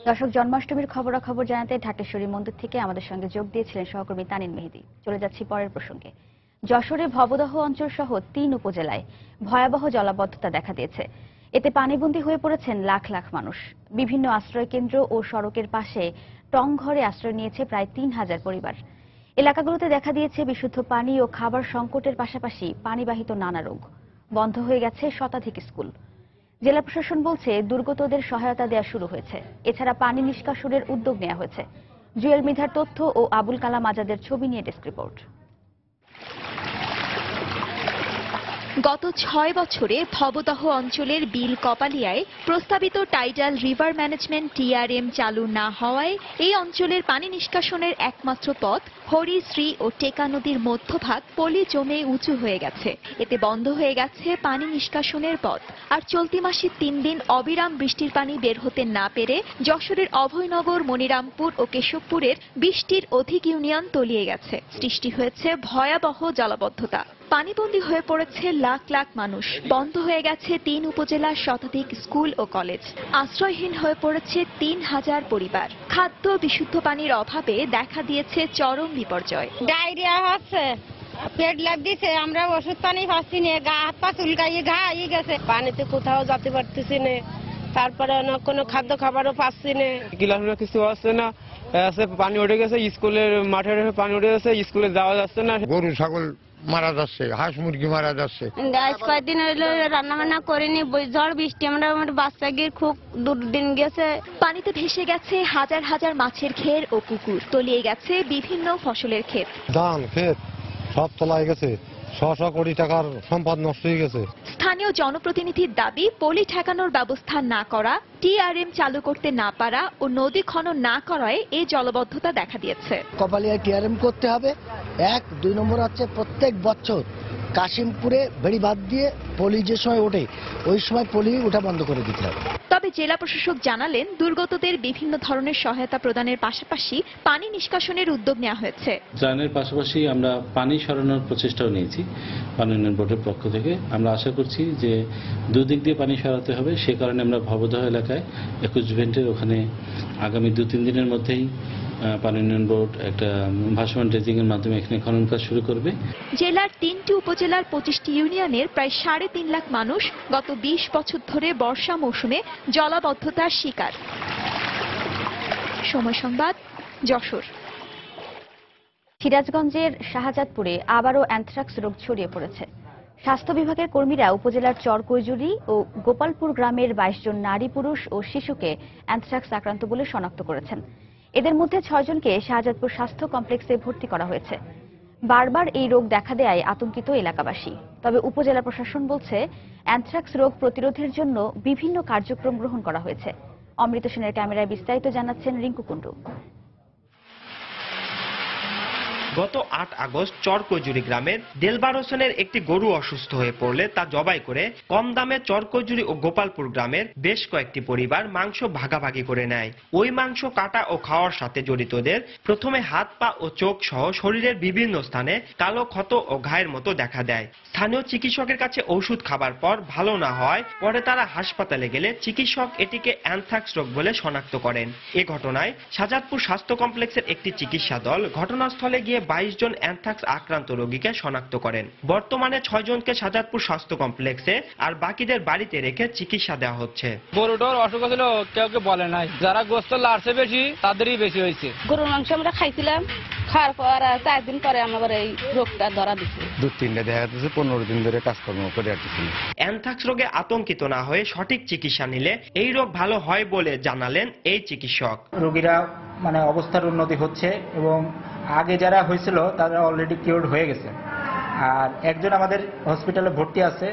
দর্শক, জন্মাষ্টমীর খবরাখবর জানাতে ঢাকেশ্বরী মন্দির থেকে আমাদের সঙ্গে যোগ দিয়েছিলেন সহকর্মী তানিম মেহেদি। চলে যাচ্ছি পরের প্রসঙ্গে। যশোরে ভবদহ অঞ্চল সহ 3 উপজেলায় ভয়াবহ জলাবদ্ধতা দেখা দিয়েছে। এতে পানিবন্দী হয়ে পড়েছেন লাখ লাখ মানুষ। বিভিন্ন আশ্রয় কেন্দ্র ও সড়কের পাশে টং ঘরে আশ্রয় নিয়েছে প্রায় 3000 পরিবার। এলাকাগুলোতে দেখা দিয়েছে বিশুদ্ধ পানি ও খাবার সংকটের পাশাপাশি পানিবাহিত নানা রোগ। বন্ধ হয়ে গেছে শতাধিক স্কুল। জেলা প্রশাসন বলছে দুর্গতদের সহায়তা দেওয়া শুরু হয়েছে। এছাড়া পানি নিষ্কাশনের উদ্যোগ নেওয়া হয়েছে। জুয়েল মৃধার তথ্য ও আবুল কালাম আজাদের ছবি নিয়ে ডেস্ক রিপোর্ট। গত 6 বছরে ভবদহ অঞ্চলের বিল কপালিয়ায় প্রস্তাবিত টাইডাল রিভার ম্যানেজমেন্ট টিআরএম চালু না হওয়ায় এই অঞ্চলের পানি নিষ্কাশনের একমাত্র পথ হরি, শ্রী ও টেকা নদীর মধ্যভাগ পলি জমে উঁচু হয়ে গেছে। এতে বন্ধ হয়ে গেছে পানি নিষ্কাশনের পথ। আর চলতি মাসে 3 দিন অবিরাম বৃষ্টির পানি বের হতে না পেরে যশোরের অভয়নগর, মনিরামপুর ও কেশবপুরের 20টির অধিক ইউনিয়ন তলিয়ে গেছে। সৃষ্টি হয়েছে ভয়াবহ জলাবদ্ধতা। পানিবন্দী হয়ে পড়েছে লাখ লাখ মানুষ। বন্ধ হয়ে গেছে 3 উপজেলার শতাধিক স্কুল ও কলেজ। আশ্রয়হীন হয়ে পড়েছে 3000 পরিবার। খাদ্য, বিশুদ্ধ পানির অভাবে দেখা দিয়েছে চরম বিপর্যয়। ডায়রিয়া হচ্ছে, পেট লাগ দিছে, আমরা ওষুধ পানি পাচ্ছি না, গা হাত পা চুলকাইয়ে ঘা হয়ে গেছে, পানিতে কোথাও যেতে পারতেছি না, তারপরে কোনো খাদ্য খাবারও পাচ্ছি না, ক্লাসে কিছু আসছে না, পানি উঠে গেছে, স্কুলের মাঠে পানি উঠে গেছে, স্কুলে যাওয়া যাচ্ছে না, গরু ছাগল মারা যাচ্ছে, হাঁস মুরগি মারা যাচ্ছে। আজ কয়েকদিন হইলো রান্না বান্না করিনি, ঝড় বৃষ্টি আমার বাচ্চা গিয়ে খুব দুর্দিন গেছে। পানিতে ভেসে গেছে হাজার হাজার মাছের ঘের ও পুকুর, তলিয়ে গেছে বিভিন্ন ফসলের ক্ষেত। ধান ক্ষেত সব তলায় গেছে, ৬০০ কোটি টাকার সম্পদ নষ্ট হয়ে গেছে। স্থানীয় জনপ্রতিনিধির দাবি, পলি ঠেকানোর ব্যবস্থা না করা, টিআরএম চালু করতে না পারা ও নদী খনন না করায় এই জলবদ্ধতা দেখা দিয়েছে। কপালিয়ায় টিআরএম করতে হবে। ১, ২ নম্বর হচ্ছে প্রত্যেক বছর কাশিমপুরে বেড়ি বাদ দিয়ে পলি যে সময় ওঠে ওই সময় পলি ওঠা বন্ধ করে দিতে হবে। তবে জেলা প্রশাসক জানালেন, দুর্গতদের বিভিন্ন ধরনের সহায়তা প্রদানের পাশাপাশি পানি নিষ্কাশনের উদ্যোগ নেওয়া হয়েছে। ত্রাণের পাশাপাশি আমরা পানি সরানোর প্রচেষ্টাও নিয়েছি পানি উন্নয়ন বোর্ডের পক্ষ থেকে। আমরা আশা করছি যে দুদিক দিয়ে পানি সরাতে হবে, সে কারণে আমরা ভবদহ এলাকায় ২১ ভেন্টের ওখানে আগামী ২-৩ দিনের মধ্যেই পানি উন্নয়ন বোর্ড একটা ভাসমান ড্রেজিং এর মাধ্যমে এখানে খনন কাজ শুরু করবে। জেলার ৩টি উপজেলার ২৫টি ইউনিয়নের প্রায় ৩.৫ লাখ মানুষ গত ২০ বছর ধরে বর্ষা মৌসুমে জলাবদ্ধতার শিকার। সময় সংবাদ, যশোর। সিরাজগঞ্জের শাহজাদপুরে আবারও অ্যানথ্রাক্স রোগ ছড়িয়ে পড়েছে। স্বাস্থ্য বিভাগের কর্মীরা উপজেলার চরকৈজুরি ও গোপালপুর গ্রামের ২২ জন নারী, পুরুষ ও শিশুকে অ্যানথ্রাক্স আক্রান্ত বলে শনাক্ত করেছেন। এদের মধ্যে ৬ জনকে শাহজাদপুর স্বাস্থ্য কমপ্লেক্সে ভর্তি করা হয়েছে। বারবার এই রোগ দেখা দেয় আতঙ্কিত এলাকাবাসী। তবে উপজেলা প্রশাসন বলছে, অ্যানথ্রাক্স রোগ প্রতিরোধের জন্য বিভিন্ন কার্যক্রম গ্রহণ করা হয়েছে। অমৃত সেনের ক্যামেরায় বিস্তারিত জানাচ্ছেন রিঙ্কু কুণ্ডু। গত ৮ আগস্ট চরকৈজুরি গ্রামের দেলবার হোসেনের একটি গরু অসুস্থ হয়ে পড়লে তা জবাই করে কম দামে চরকৈজুরি ও গোপালপুর গ্রামের বেশ কয়েকটি পরিবার মাংস ভাগাভাগি করে নেয়। ওই মাংস কাটা ও খাওয়ার সাথে জড়িতদের প্রথমে হাত, পা ও চোখ সহ শরীরের বিভিন্ন স্থানে কালো ক্ষত ও ঘায়ের মতো দেখা দেয়। স্থানীয় চিকিৎসকের কাছে ওষুধ খাবার পর ভালো না হয় পরে তারা হাসপাতালে গেলে চিকিৎসক এটিকে অ্যানথ্রাক্স রোগ বলে শনাক্ত করেন। এ ঘটনায় শাহজাদপুর স্বাস্থ্য কমপ্লেক্সের একটি চিকিৎসা দল ঘটনাস্থলে গিয়ে ২২ জন অ্যানথ্রাক্স আক্রান্ত রোগীকে শনাক্ত করেন। বর্তমানে ৬ জনকে শাহজাদপুর স্বাস্থ্য কমপ্লেক্সে আর বাকিদের বাড়িতে রেখে চিকিৎসা দেওয়া হচ্ছে। গরুটার অসুখ ছিল, কেউ বলে নাই, যারা গোস্ত লাড়ছে বেশি তাদেরই বেশি হয়েছে। গরুর মাংস আমরা খাইছিলাম, খাওয়ার পর ৪ দিন পরে আমার এই রোগটা ধরা দিচ্ছে। ২-৩ দেখা যাচ্ছে ১৫ দিন ধরে কাজকর্ম করে আসছে। অ্যানথ্রাক্স রোগে আতঙ্কিত না হয়ে সঠিক চিকিৎসা নিলে এই রোগ ভালো হয় বলে জানালেন এই চিকিৎসক। রোগীরা অবস্থার উন্নতি হচ্ছে এবং আগে যারা হয়েছিল তারা অলরেডি কিউরড হয়ে গেছে। আর একজন আমাদের হসপিটালে ভর্তি আছে,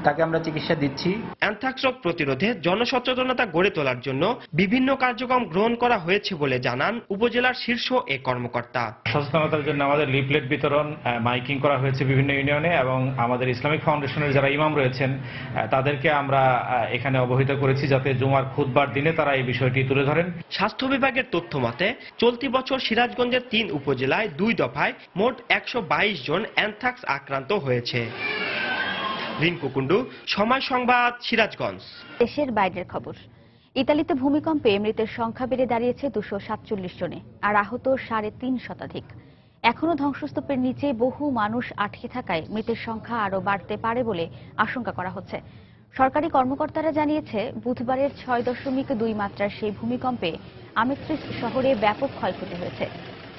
তাকে আমরা চিকিৎসা দিচ্ছি। অ্যানথ্রাক্স রোগ প্রতিরোধে জনসচেতনতা গড়ে তোলার জন্য বিভিন্ন কার্যক্রম গ্রহণ করা হয়েছে বলে জানান উপজেলার শীর্ষ এ কর্মকর্তা। সচেতনতার জন্য আমাদের লিফলেট বিতরণ, মাইকিং করা হয়েছে বিভিন্ন ইউনিয়নে এবং আমাদের ইসলামিক ফাউন্ডেশনের যারা ইমাম রয়েছেন তাদেরকে আমরা এখানে অবহিত করেছি যাতে জুমার খুতবার দিনে তারা এই বিষয়টি তুলে ধরেন। স্বাস্থ্য বিভাগের তথ্য মতে চলতি বছর সিরাজগঞ্জের ৩ উপজেলায় ২ দফায় মোট ১২২ জন অ্যানথ্রাক্স আক্রান্ত হয়েছে। রিঙ্কু কুণ্ডু, সময় সংবাদ, সিরাজগঞ্জ। দেশের বাইরের খবর। ইতালিতে ভূমিকম্পে মৃতের সংখ্যা বেড়ে দাঁড়িয়েছে ২৪৭ জনে, আর আহত ৩.৫ শতাধিক। এখনো ধ্বংসস্তূপের নিচে বহু মানুষ আটকে থাকায় মৃতের সংখ্যা আরও বাড়তে পারে বলে আশঙ্কা করা হচ্ছে। সরকারি কর্মকর্তারা জানিয়েছে, বুধবারের ৬.২ মাত্রার সেই ভূমিকম্পে আমেত্রিস শহরে ব্যাপক ক্ষয়ক্ষতি হয়েছে।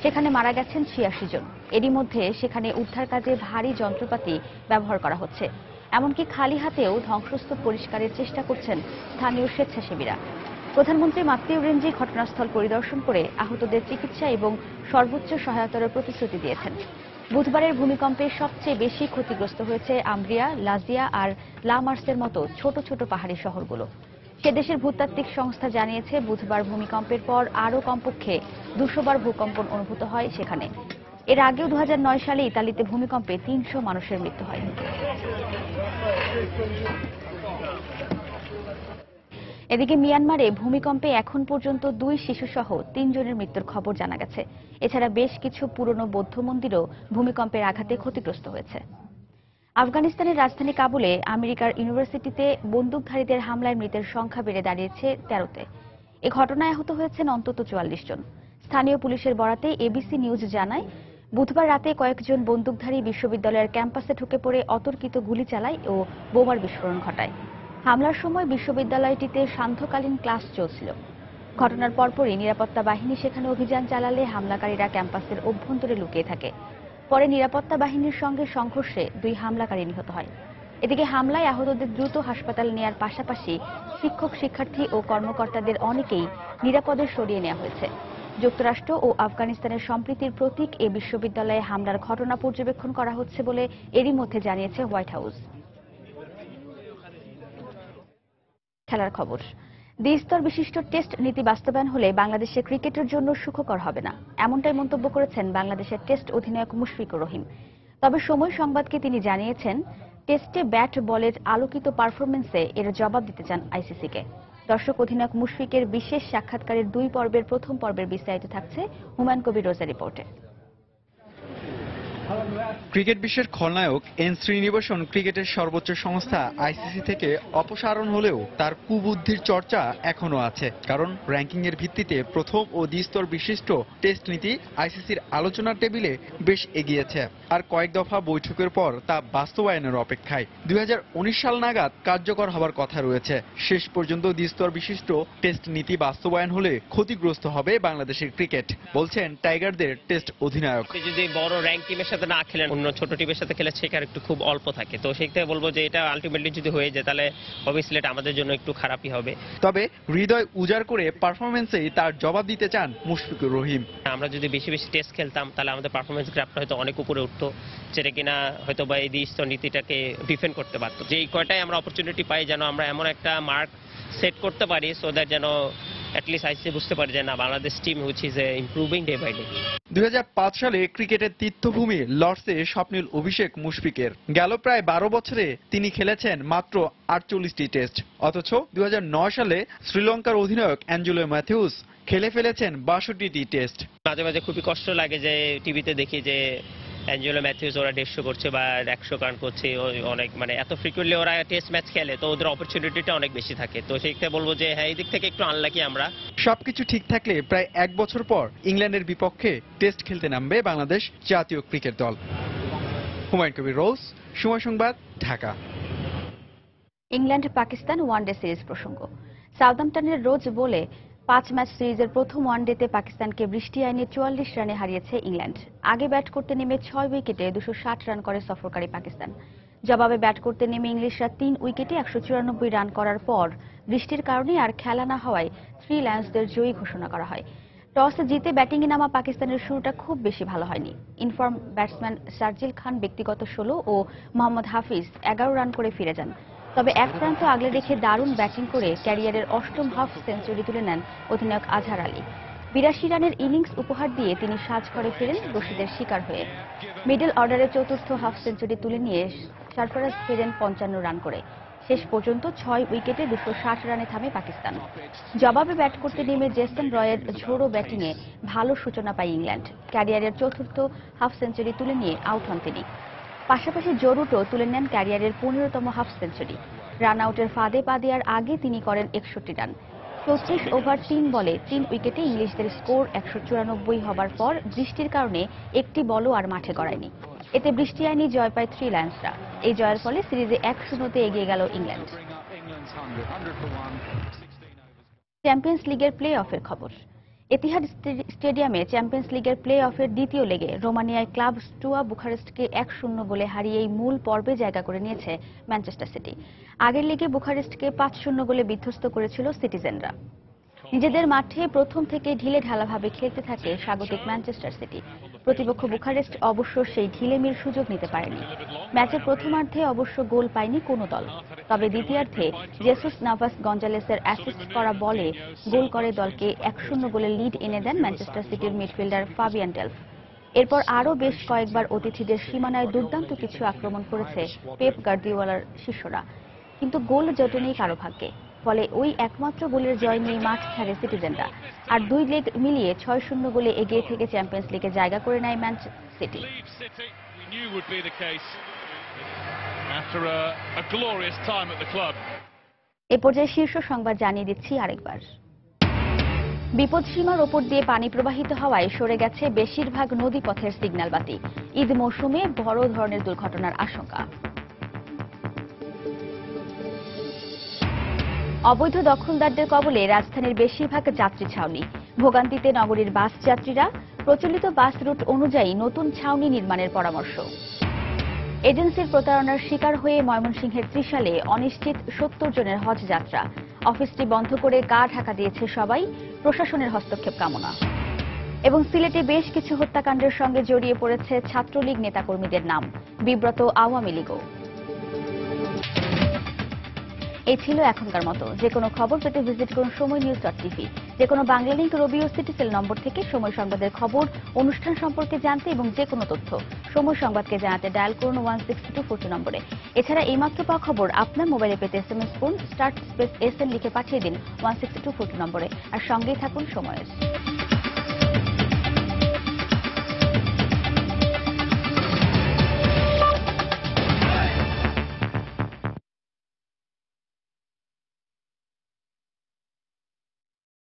সেখানে মারা গেছেন ৮৬ জন। এরই মধ্যে সেখানে উদ্ধার কাজে ভারী যন্ত্রপাতি ব্যবহার করা হচ্ছে। এমনকি খালি হাতেও ধ্বংসস্তূপ পরিষ্কারের চেষ্টা করছেন স্থানীয় স্বেচ্ছাসেবীরা। প্রধানমন্ত্রী মাত্তেও রেঞ্জি ঘটনাস্থল পরিদর্শন করে আহতদের চিকিৎসা এবং সর্বোচ্চ সহায়তার প্রতিশ্রুতি দিয়েছেন। বুধবারের ভূমিকম্পে সবচেয়ে বেশি ক্ষতিগ্রস্ত হয়েছে আম্ব্রিয়া, লাজিয়া আর লা মার্সের মতো ছোট ছোট পাহাড়ি শহরগুলো। সে দেশের ভূতাত্ত্বিক সংস্থা জানিয়েছে, বুধবার ভূমিকম্পের পর আরও কমপক্ষে ২০০ বার ভূকম্পন অনুভূত হয় সেখানে। এর আগেও ২০০৯ সালে ইতালিতে ভূমিকম্পে ৩০০ মানুষের মৃত্যু হয়। এদিকে মিয়ানমারে ভূমিকম্পে এখন পর্যন্ত ২ শিশুসহ ৩ জনের মৃত্যুর খবর জানা গেছে। এছাড়া বেশ কিছু পুরনো বৌদ্ধ মন্দিরও ভূমিকম্পের আঘাতে ক্ষতিগ্রস্ত হয়েছে। আফগানিস্তানের রাজধানী কাবুলে আমেরিকার ইউনিভার্সিটিতে বন্দুকধারীদের হামলায় মৃতের সংখ্যা বেড়ে দাঁড়িয়েছে ১৩তে। এ ঘটনায় আহত হয়েছেন অন্তত ৪৪ জন। স্থানীয় পুলিশের বরাতে এবিসি নিউজ জানায়, বুধবার রাতে কয়েকজন বন্দুকধারী বিশ্ববিদ্যালয়ের ক্যাম্পাসে ঢুকে পড়ে অতর্কিত গুলি চালায় ও বোমার বিস্ফোরণ ঘটায়। হামলার সময় বিশ্ববিদ্যালয়টিতে সান্ধ্যকালীন ক্লাস চলছিল। ঘটনার পরপরই নিরাপত্তা বাহিনী সেখানে অভিযান চালালে হামলাকারীরা ক্যাম্পাসের অভ্যন্তরে লুকিয়ে থাকে। পরে নিরাপত্তা বাহিনীর সঙ্গে সংঘর্ষে 2 হামলাকারী নিহত হয়। এদিকে হামলায় আহতদের দ্রুত হাসপাতালে নেয়ার পাশাপাশি শিক্ষক, শিক্ষার্থী ও কর্মকর্তাদের অনেকেই নিরাপদে সরিয়ে নেওয়া হয়েছে। যুক্তরাষ্ট্র ও আফগানিস্তানের সম্প্রীতির প্রতীক এ বিশ্ববিদ্যালয়ে হামলার ঘটনা পর্যবেক্ষণ করা হচ্ছে বলে এরই মধ্যে জানিয়েছে হোয়াইট হাউস। খেলার খবর। দ্বিস্তর বিশিষ্ট টেস্ট নীতি বাস্তবায়ন হলে বাংলাদেশের ক্রিকেটের জন্য সুখকর হবে না, এমনটাই মন্তব্য করেছেন বাংলাদেশের টেস্ট অধিনায়ক মুশফিকুর রহিম। তবে সময় সংবাদকে তিনি জানিয়েছেন, টেস্টে ব্যাট বলের আলোকিত পারফরমেন্সে এর জবাব দিতে চান আইসিসিকে। দর্শক, অধিনায়ক মুশফিকের বিশেষ সাক্ষাৎকারের 2 পর্বের প্রথম পর্বের বিস্তারিত থাকছে হুমায়ুন কবির রোজা রিপোর্টে। ক্রিকেট বিশ্বের খলনায়ক এন শ্রীনিবাসন ক্রিকেটের সর্বোচ্চ সংস্থা আইসিসি থেকে অপসারণ হলেও তার কুবুদ্ধির চর্চা এখনো আছে, কারণ র্যাঙ্কিং এর ভিত্তিতে প্রথম ও দ্বিস্তর বিশিষ্ট টেস্ট নীতি আইসিসির আলোচনার টেবিলে বেশ এগিয়েছে। আর কয়েক দফা বৈঠকের পর তা বাস্তবায়নের অপেক্ষায় 2019 সাল নাগাদ কার্যকর হবার কথা রয়েছে। শেষ পর্যন্ত দ্বিস্তর বিশিষ্ট টেস্ট নীতি বাস্তবায়ন হলে ক্ষতিগ্রস্ত হবে বাংলাদেশের ক্রিকেট, বলছেন টাইগারদের টেস্ট অধিনায়ক। যদি বড় র্যাঙ্ক টিমের সাথে না খেলেন, অন্য ছোট টিমের সাথে খেলে শেখার একটু খুব অল্প থাকে, তো সেই থেকে বলবো যে এটা আলটিমেটলি যদি হয়ে যায় তাহলে অবভিয়াসলি এটা আমাদের জন্য একটু খারাপই হবে। তবে হৃদয় উজাড় করে পারফরমেন্সেই তার জবাব দিতে চান মুশফিকুর রহিম। আমরা যদি বেশি বেশি টেস্ট খেলতাম তাহলে আমাদের পারফরমেন্স গ্রাফটা হয়তো অনেক উপরে উঠতো, যেটা কিনা হয়তো বা এই দ্বিস্তর নীতিটাকে ডিফেন্ড করতে পারতো। যে এই কয়টাই আমরা অপরচুনিটি পাই যেন আমরা এমন একটা মার্ক সেট করতে পারি, সো দ্যাট যেন অ্যাটলিস্ট আইসিসি বুঝতে পারে যে না, Bangladesh team which is improving day by day. 2005 সালে ক্রিকেটের তীর্থভূমি লর্ডসে স্বপ্নিল অভিষেক মুশফিকের। গেল প্রায় 12 বছরে তিনি খেলেছেন মাত্র 48টি টেস্ট, অথচ 2009 সালে শ্রীলঙ্কার অধিনায়ক অ্যাঞ্জেলো ম্যাথিউস খেলে ফেলেছেন 62টি টেস্ট। মাঝে মাঝে খুবই কষ্ট লাগে যে টিভিতে দেখি যে অ্যাঞ্জেলো ম্যাথিউস ওরা 150 করছে বা 100 রান করছে, অনেক মানে এত ফ্রিকুয়েন্টলি ওরা টেস্ট ম্যাচ খেলে, তো ওদের অপরচুনিটিটা অনেক বেশি থাকে। তো সেই ক্ষেত্রে বলবো যে হ্যাঁ, এই দিক থেকে একটু আনলাকি আমরা। সবকিছু ঠিক থাকলে প্রায় 1 বছর পর ইংল্যান্ডের বিপক্ষে টেস্ট খেলতে নামবে বাংলাদেশ জাতীয় ক্রিকেট দল। হুমায়ুন কবির রোজ, সময় সংবাদ, Dhaka. England Pakistan one day series প্রসঙ্গ। সাউদাম্পটনের রোজ বলে 5 ম্যাচ সিরিজের প্রথম ওয়ানডেতে পাকিস্তানকে বৃষ্টি আইনে 44 রানে হারিয়েছে ইংল্যান্ড। আগে ব্যাট করতে নেমে 6 উইকেটে 260 রান করে সফরকারী পাকিস্তান। জবাবে ব্যাট করতে নেমে ইংলিশরা 3 উইকেটে 194 রান করার পর বৃষ্টির কারণে আর খেলা না হওয়ায় 3 লায়ন্সদের জয়ী ঘোষণা করা হয়। টস জিতে ব্যাটিংয়ে নামা পাকিস্তানের শুরুটা খুব বেশি ভালো হয়নি। ইনফর্ম ব্যাটসম্যান শারজিল খান ব্যক্তিগত 16 ও মোহাম্মদ হাফিজ 11 রান করে ফিরে যান। তবে এক প্রান্ত আগলে রেখে দারুণ ব্যাটিং করে ক্যারিয়ারের 8ম হাফ সেঞ্চুরি তুলে নেন অধিনায়ক আজহার আলী। 82 রানের ইনিংস উপহার দিয়ে তিনি সাজঘরে ফেরেন রশিদের শিকার হয়ে। মিডল অর্ডারে 4র্থ হাফ সেঞ্চুরি তুলে নিয়ে সরফরাজ ফেরেন 55 রান করে। শেষ পর্যন্ত 6 উইকেটে 260 রানে থামে পাকিস্তান। জবাবে ব্যাট করতে নেমে জেসন রয়ের ঝোড়ো ব্যাটিংয়ে ভালো সূচনা পায় ইংল্যান্ড। ক্যারিয়ারের 4র্থ হাফ সেঞ্চুরি তুলে নিয়ে আউট হন তিনি। পাশাপাশি জরুটও তুলে নেন ক্যারিয়ারের 15তম হাফ সেঞ্চুরি। রান আউটের ফাঁদে পা দেওয়ার আগে তিনি করেন 61 রান। 34 ওভার 3 বলে 3 উইকেটে ইংলিশদের স্কোর 194 হবার পর বৃষ্টির কারণে একটি বলও আর মাঠে গড়ায়নি। এতে বৃষ্টি আইনি জয় পায় 3 লায়ন্সরা। এই জয়ের ফলে সিরিজে 1-0 এগিয়ে গেল ইংল্যান্ড। চ্যাম্পিয়ন্স লিগের প্লে অফের খবর। এতিহাদ স্টেডিয়ামে চ্যাম্পিয়ন্স লিগের প্লে অফের দ্বিতীয় লেগে রোমানিয়ায় ক্লাব স্টুয়া বুখারেস্টকে 1-0 গোলে হারিয়েই মূল পর্বে জায়গা করে নিয়েছে ম্যানচেস্টার সিটি। আগের লিগে বুখারেস্টকে 5-0 গোলে বিধ্বস্ত করেছিল সিটিজেনরা। নিজেদের মাঠে প্রথম থেকে ঢিলে ঢালাভাবে খেলতে থাকে স্বাগতিক ম্যানচেস্টার সিটি। প্রতিপক্ষ বুখারেস্ট অবশ্য সেই ঢিলেমির সুযোগ নিতে পারেনি। ম্যাচের প্রথমার্ধে অবশ্য গোল পায়নি কোনো দল। তবে দ্বিতীয়ার্ধে জেসুস নাভাস গঞ্জালেসের অ্যাসিস্ট করা বলে গোল করে দলকে 1-0 গোলের লিড এনে দেন ম্যানচেস্টার সিটির মিডফিল্ডার ফাবিয়ান ডেলফ। এরপর আরও বেশ কয়েকবার অতিথিদের সীমানায় দুর্দান্ত কিছু আক্রমণ করেছে পেপ গার্দিওলার শিষ্যরা, কিন্তু গোল জোটেনি কারো ভাগ্যে। ফলে ওই একমাত্র গোলের জয় নিয়ে মাঠ ছাড়ে সিটিজেনরা। আর 2 লেগ মিলিয়ে 6-0 গোলে এগিয়ে থেকে চ্যাম্পিয়ন্স লিগে জায়গা করে নেয় ম্যান সিটি। এ পর্যায়ে শীর্ষ সংবাদ জানিয়ে দিচ্ছি আরেকবার। বিপদসীমার ওপর দিয়ে পানি প্রবাহিত হওয়ায় সরে গেছে বেশিরভাগ নদীপথের সিগন্যাল বাতি। ঈদ মৌসুমে বড় ধরনের দুর্ঘটনার আশঙ্কা। অবৈধ দখলদারদের কবলে রাজধানীর বেশিরভাগ যাত্রী ছাউনি। ভোগান্তিতে নগরীর বাস যাত্রীরা। প্রচলিত বাস রুট অনুযায়ী নতুন ছাউনি নির্মাণের পরামর্শ। এজেন্সির প্রতারণার শিকার হয়ে ময়মনসিংহের ত্রিশালে অনিশ্চিত 70 জনের হজ যাত্রা। অফিসটি বন্ধ করে গা ঢাকা দিয়েছে সবাই। প্রশাসনের হস্তক্ষেপ কামনা। এবং সিলেটে বেশ কিছু হত্যাকাণ্ডের সঙ্গে জড়িয়ে পড়েছে ছাত্রলীগ নেতাকর্মীদের নাম। বিব্রত আওয়ামী লীগও। এই ছিল এখনকার মতো। যে কোনো খবর পেতে ভিজিট করুন সময়-নিউজ.tv। যে কোনো বাংলা লিংক রবি ও সিটিসেল নম্বর থেকে সময় সংবাদের খবর, অনুষ্ঠান সম্পর্কে জানতে এবং যে কোনো তথ্য সময় সংবাদকে জানাতে ডায়াল করুন 16242 নম্বরে। এছাড়া এইমাত্র পাওয়া খবর আপনার মোবাইলে পেতে SMS করুন *SN লিখে পাঠিয়ে দিন 16242 নম্বরে। আর সঙ্গেই থাকুন সময়ের।